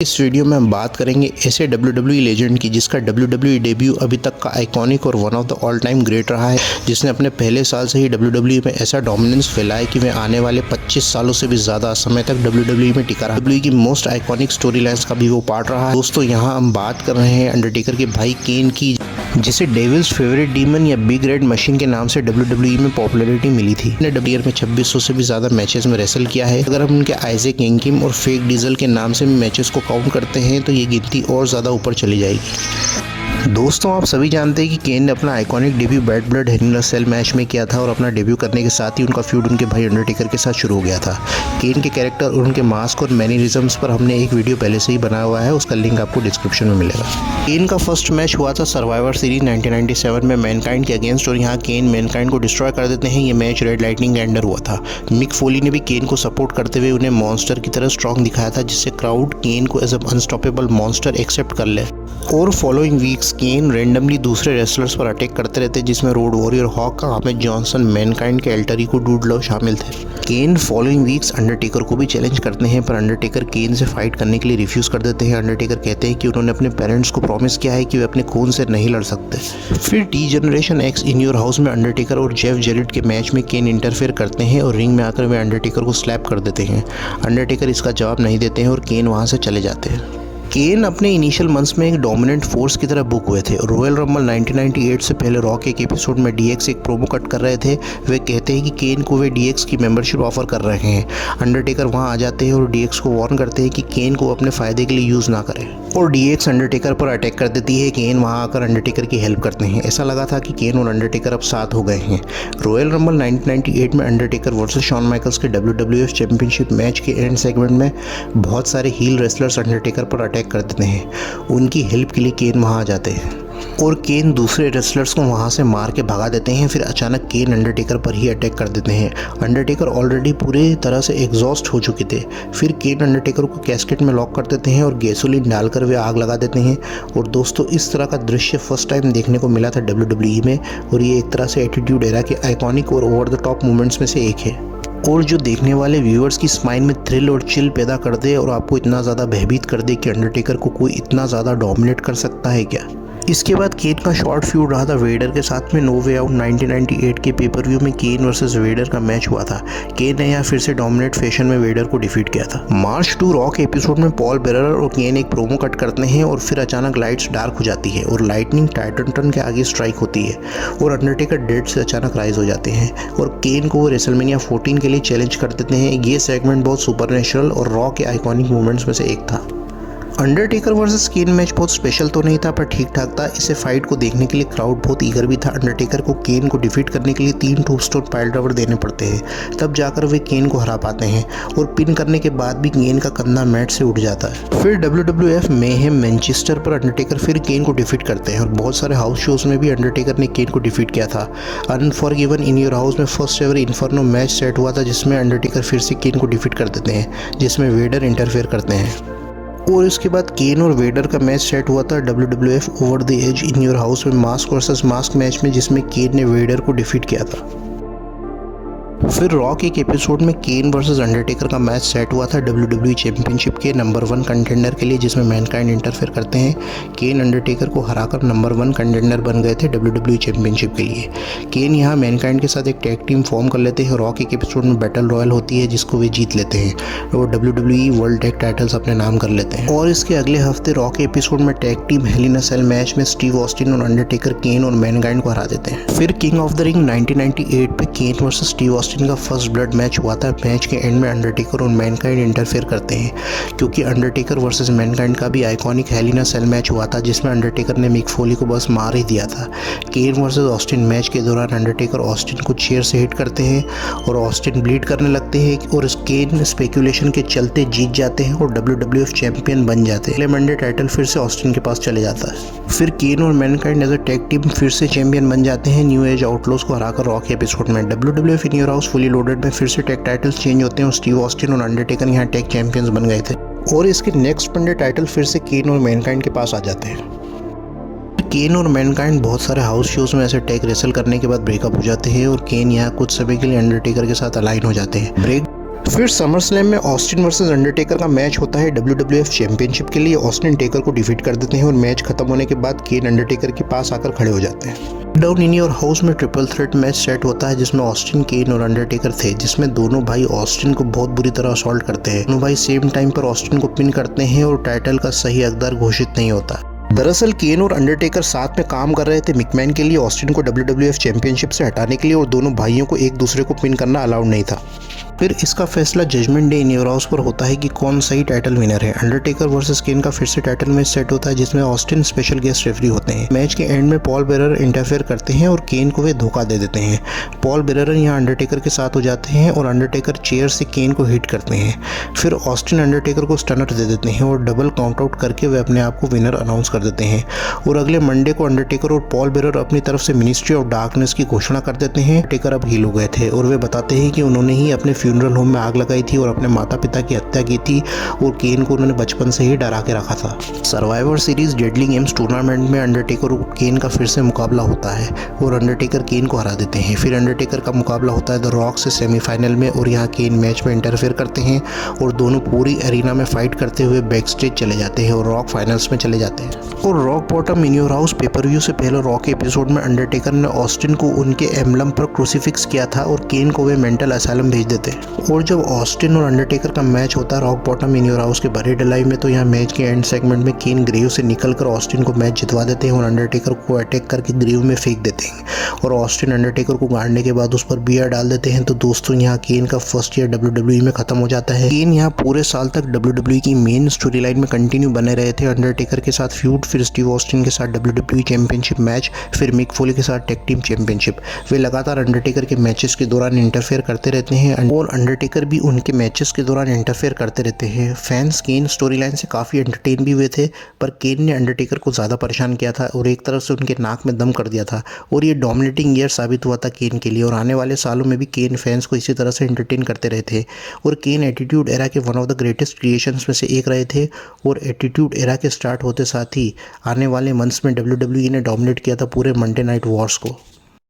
इस वीडियो में हम बात करेंगे ऐसे WWE लेजेंड की जिसका WWE डेब्यू अभी तक का आइकॉनिक और one of the all time great रहा है, जिसने अपने पहले साल से ही WWE में ऐसा डोमिनेंस फैलाया कि वह आने वाले 25 सालों से भी ज़्यादा समय तक WWE में टिका रहा। WWE की मोस्ट आइकॉनिक स्टोरी लाइन्स का भी वो पार्ट रहा है। दोस्तों, यहाँ हम बात कर रहे हैं अंडरटेकर के भाई केन की, जिसे डेविल्स फेवरेट डीमन या बिग रेड मशीन के नाम से WWE में पॉपुलैरिटी मिली थी। ने WWE में 2600 से भी ज़्यादा मैचेस में रेसल किया है। अगर हम उनके आइजैक यंकिम और फेक डीजल के नाम से मैचेस को काउंट करते हैं तो ये गिनती और ज़्यादा ऊपर चली जाएगी। दोस्तों, आप सभी जानते हैं कि केन ने अपना iconic debut Bad Blood Hell in a Cell match में किया था और अपना डेब्यू करने के साथ ही उनका फ्यूड उनके भाई अंडरटेकर के साथ शुरू हो गया था। केन के कैरेक्टर और उनके मास्क और मैनरिज्म्स पर हमने एक वीडियो पहले से ही बनाया हुआ है, उसका लिंक आपको डिस्क्रिप्शन में मिलेगा। केन का फर्स्ट मैच हुआ था सर्वाइवर सीरीज 1997 में मैनकाइंड के अगेंस्ट और यहाँ केन मैनकाइंड को डिस्ट्रॉय कर देते हैं। ये मैच रेड लाइटनिंग के अंडर हुआ था। मिक फोली ने भी केन को सपोर्ट करते हुए उन्हें मॉन्स्टर की तरह स्ट्रॉन्ग दिखाया था, जिससे क्राउड केन को as a unstoppable monster accept कर ले। और फॉलोइंग वीक्स केन रेंडमली दूसरे रेसलर्स पर अटैक करते रहते, जिसमें Road Warrior Hawk, Ahmed Johnson, Mankind के एल्टर ईगो डूड लव शामिल थे। केन फॉलोइंग वीक्स अंडरटेकर को भी चैलेंज करते हैं, पर अंडरटेकर केन से फाइट करने के लिए रिफ्यूज कर देते हैं। अंडरटेकर कहते हैं कि उन्होंने अपने पेरेंट्स को प्रॉमिस किया है कि वे अपने खून से नहीं लड़ सकते। फिर T generation x in your house में अंडरटेकर और जेफ जेरिट के मैच में केन इंटरफेयर करते हैं और रिंग में आकर वे अंडरटेकर को स्लैप कर देते हैं। अंडरटेकर इसका जवाब नहीं देते हैं और केन वहां से चले जाते हैं। केन अपने इनिशियल मंथ्स में एक डोमिनेंट फोर्स की तरह बुक हुए थे और रॉयल रंबल 1998 से पहले रॉ के एक एपिसोड में डीएक्स एक प्रोमो कट कर रहे थे। वे कहते हैं कि केन को वे डीएक्स की मेंबरशिप ऑफर कर रहे हैं। अंडरटेकर वहां आ जाते हैं और डीएक्स को वार्न करते हैं कि केन को अपने फायदे के लिए यूज़ ना करें और डीएक्स अंडरटेकर पर अटैक कर देती है। केन वहां आकर अंडरटेकर की हेल्प करते हैं। ऐसा लगा था कि केन और अंडरटेकर अब साथ हो गए हैं। रॉयल रंबल 1998 में अंडरटेकर वर्सेस शॉन माइकल्स के WWF चैंपियनशिप मैच के एंड सेगमेंट में बहुत सारे हील रेसलर्स अंडरटेकर पर अटैक कर देते हैं। उनकी हेल्प के लिए केन वहां आ जाते हैं और केन दूसरे रेसलर्स को वहां से मार के भगा देते हैं। फिर अचानक केन अंडरटेकर पर ही अटैक कर देते हैं। अंडरटेकर ऑलरेडी पूरी तरह से एग्जॉस्ट हो चुके थे। फिर केन अंडरटेकर को कैस्केट में लॉक कर देते हैं और गैसोलीन डालकर वे आग लगा देते हैं। और दोस्तों, इस तरह का दृश्य फर्स्ट टाइम देखने को मिला था WWE में और ये एक तरह से एटीट्यूड एरा के आइकॉनिक और ओवर द टॉप मूवमेंट्स में से एक है और जो देखने वाले व्यूअर्स की स्पाइन में थ्रिल और चिल पैदा कर दे और आपको इतना ज़्यादा भयभीत कर दे कि अंडरटेकर को कोई इतना ज़्यादा डोमिनेट कर सकता है क्या। इसके बाद केन का शॉर्ट फ्यूड रहा था वेडर के साथ में। नो वे आउट 1998 के पेपर व्यू में केन वर्सेस वेडर का मैच हुआ था। केन ने यहाँ फिर से डोमिनेट फैशन में वेडर को डिफीट किया था। मार्च टू रॉ के एपिसोड में पॉल बेरर और केन एक प्रोमो कट करते हैं और फिर अचानक लाइट्स डार्क हो जाती है और लाइटनिंग टाइटन के आगे स्ट्राइक होती है और अंडरटेकर डेड से अचानक राइज हो जाते हैं और केन को वो रेसलमेनिया 14 के लिए चैलेंज कर देते हैं। ये सेगमेंट बहुत सुपरनेचुरल और रॉ के आइकॉनिक मूवमेंट्स में से एक था। अंडरटेकर वर्सेस केन मैच बहुत स्पेशल तो नहीं था, पर ठीक ठाक था। इसे फाइट को देखने के लिए क्राउड बहुत ईगर भी था। अंडरटेकर को केन को डिफीट करने के लिए 3 टॉम्बस्टोन पाइल ड्राइवर देने पड़ते हैं, तब जाकर वे केन को हरा पाते हैं और पिन करने के बाद भी केन का कंधा मैट से उठ जाता है। फिर WWF मेहेम मैनचेस्टर पर अंडरटेकर फिर केन को डिफीट करते हैं और बहुत सारे हाउस शोज में भी अंडरटेकर ने केन को डिफीट किया था। अनफॉरगिवन इन योर हाउस में first ever inferno match set हुआ था, जिसमें अंडरटेकर फिर से केन को डिफीट कर देते हैं, जिसमें वेडर इंटरफेयर करते हैं। और इसके बाद केन और वेडर का मैच सेट हुआ था WWF over the edge in your house में मास्क वर्सेस मास्क मैच में, जिसमें केन ने वेडर को डिफीट किया था। फिर रॉ के एक एपिसोड में केन वर्सेस अंडरटेकर का मैच सेट हुआ था WWE चैंपियनशिप के नंबर 1 कंटेंडर के लिए, जिसमें मैनकाइंड इंटरफेयर करते हैं। केन अंडरटेकर को हराकर नंबर 1 कंटेंडर बन गए थे WWE चैंपियनशिप के लिए। केन यहाँ मैनकाइंड के साथ एक टैग टीम फॉर्म कर लेते हैं। रॉ के एक एपिसोड में बैटल रॉयल होती है, जिसको वे जीत लेते हैं और WWE वर्ल्ड टैग टाइटल्स अपने नाम कर लेते हैं। और इसके अगले हफ्ते रॉ के एपिसोड में tag team hello in a Cell match में स्टीव ऑस्टिन और अंडरटेकर केन और मैनकाइंड को हरा देते हैं। फिर किंग ऑफ द रिंग 1998 पे केन वर्सेस स्टीव ऑस्टिन का फर्स्ट ब्लड मैच हुआ था। मैच के एंड में अंडरटेकर और मैनकाइंड इंटरफेयर करते हैं, क्योंकि अंडरटेकर वर्सेस मैनकाइंड का भी iconic hello in a Cell match हुआ था, जिसमें अंडरटेकर ने मिक फोली को बस मार ही दिया था। केन वर्सेस ऑस्टिन मैच के दौरान अंडरटेकर ऑस्टिन को चेयर से हिट करते हैं और ऑस्टिन ब्लीड करने लगते हैं और केन स्पेकुलेशन के चलते जीत जाते हैं और WWF चैंपियन बन जाते हैं। मंडे टाइटल फिर से ऑस्टिन के पास चले जाता है। फिर केन और Mankind as a tag team फिर से चैंपियन बन जाते हैं न्यू एज आउटलॉज को हराकर रॉ के एपिसोड में। WWF in your house fully loaded में फिर से टैग टाइटल्स चेंज होते हैं और स्टीव ऑस्टिन और अंडरटेकर यहाँ टैग चैंपियंस बन गए थे और इसके नेक्स्ट मंडे टाइटल फिर से केन और मैनकाइंड के पास आ जाते हैं। केन और मैनकाइंड बहुत सारे हाउस शोज में ऐसे टैग रेसल करने के बाद ब्रेकअप हो जाते हैं और केन यहाँ कुछ समय के लिए अंडरटेकर के साथ अलाइन हो जाते हैं। फिर समर स्लैम में ऑस्टिन वर्सेस अंडरटेकर का मैच होता है WWF चैंपियनशिप के लिए। ऑस्टिन टेकर को डिफीट कर देते हैं और मैच खत्म होने के बाद केन अंडरटेकर के पास आकर खड़े हो जाते हैं। डाउन इन योर हाउस में ट्रिपल थ्रेट मैच सेट होता है जिसमें ऑस्टिन, केन और अंडरटेकर थे, जिसमें दोनों भाई ऑस्टिन को बहुत बुरी तरह असॉल्ट करते हैं। दोनों भाई सेम टाइम पर ऑस्टिन को पिन करते हैं और टाइटल का सही हकदार घोषित नहीं होता। दरअसल केन और अंडरटेकर साथ में काम कर रहे थे मिकमैन के लिए ऑस्टिन को WWF चैंपियनशिप से हटाने के लिए, और दोनों भाइयों को एक दूसरे को पिन करना अलाउड नहीं था। फिर इसका फैसला Judgment Day in your house पर होता है कि कौन सही टाइटल विनर है। अंडरटेकर वर्सेस केन का फिर से टाइटल मैच सेट होता है जिसमें ऑस्टिन स्पेशल गेस्ट रेफरी होते हैं। मैच के एंड में पॉल बेरर इंटरफेयर करते हैं और केन को वे धोखा दे देते हैं। पॉल बेरर यहाँ अंडरटेकर के साथ हो जाते हैं और अंडरटेकर चेयर से केन को हिट करते हैं। फिर ऑस्टिन अंडरटेकर को स्टनर दे देते हैं और डबल काउंट आउट करके वे अपने आप को विनर अनाउंस कर देते हैं। और अगले मंडे को अंडरटेकर और पॉल बेरर अपनी तरफ से मिनिस्ट्री ऑफ डार्कनेस की घोषणा कर देते हैं। अंडरटेकर अब हील हो गए थे और वे बताते हैं कि उन्होंने ही अपने फ्यूनरल होम में आग लगाई थी और अपने माता पिता की हत्या की थी और केन को उन्होंने बचपन से ही डरा के रखा था। Survivor series deadly games tournament में अंडरटेकर और केन का फिर से मुकाबला होता है और अंडरटेकर केन को हरा देते हैं। फिर अंडरटेकर का मुकाबला होता है द रॉक से सेमीफाइनल में और यहाँ केन मैच में इंटरफेयर करते हैं और दोनों पूरी एरिना में फाइट करते हुए बैक स्टेज चले जाते हैं और रॉक फाइनल्स में चले जाते हैं। और rock bottom in your house paper-view से पहले रॉक के एपिसोड में अंडरटेकर ने ऑस्टिन को उनके एम्बलम पर क्रूसीफिक्स किया था और केन को वे मेंटल असाइलम भेज देते। और जब ऑस्टिन और अंडरटेकर का मैच होता है rock bottom in your house के बरीड अलाइव में, तो यहाँ मैच के एंड सेगमेंट में केन ग्रेव से निकलकर ऑस्टिन को मैच जितवा देते हैं और अंडरटेकर को अटैक करके ग्रेव में फेंक देते हैं और ऑस्टिन अंडरटेकर को गाड़ने के बाद उस पर बियर डाल देते हैं। तो दोस्तों यहाँ केन का फर्स्ट ईयर WWE में खत्म हो जाता है। केन यहाँ पूरे साल तक WWE की मेन स्टोरी लाइन में कंटिन्यू बने रहे थे। अंडरटेकर के साथ फ्यूड, फिर स्टीव ऑस्टिन के साथ WWE चैंपियनशिप मैच, फिर मिक फोली के साथ टैग टीम चैंपियनशिप। वे लगातार अंडरटेकर के मैचेस के दौरान इंटरफेयर करते रहते हैं और अंडरटेकर भी उनके मैचेस के दौरान इंटरफेयर करते रहते हैं। फैंस केन स्टोरी लाइन से काफ़ी एंटरटेन भी हुए थे, पर केन ने अंडरटेकर को ज़्यादा परेशान किया था और एक तरफ से उनके नाक में दम कर दिया था और ये डोमिनेटिंग ईयर साबित हुआ था केन के लिए। और आने वाले सालों में भी केन फैंस को इसी तरह से एंटरटेन करते रहे थे और केन एटीट्यूड एरा के one of the greatest creations में से एक रहे थे। और एटीट्यूड एरा के स्टार्ट होते साथ ही आने वाले मंथ्स में WWE ने डोमिनेट किया था पूरे मंडे नाइट वॉर्स को।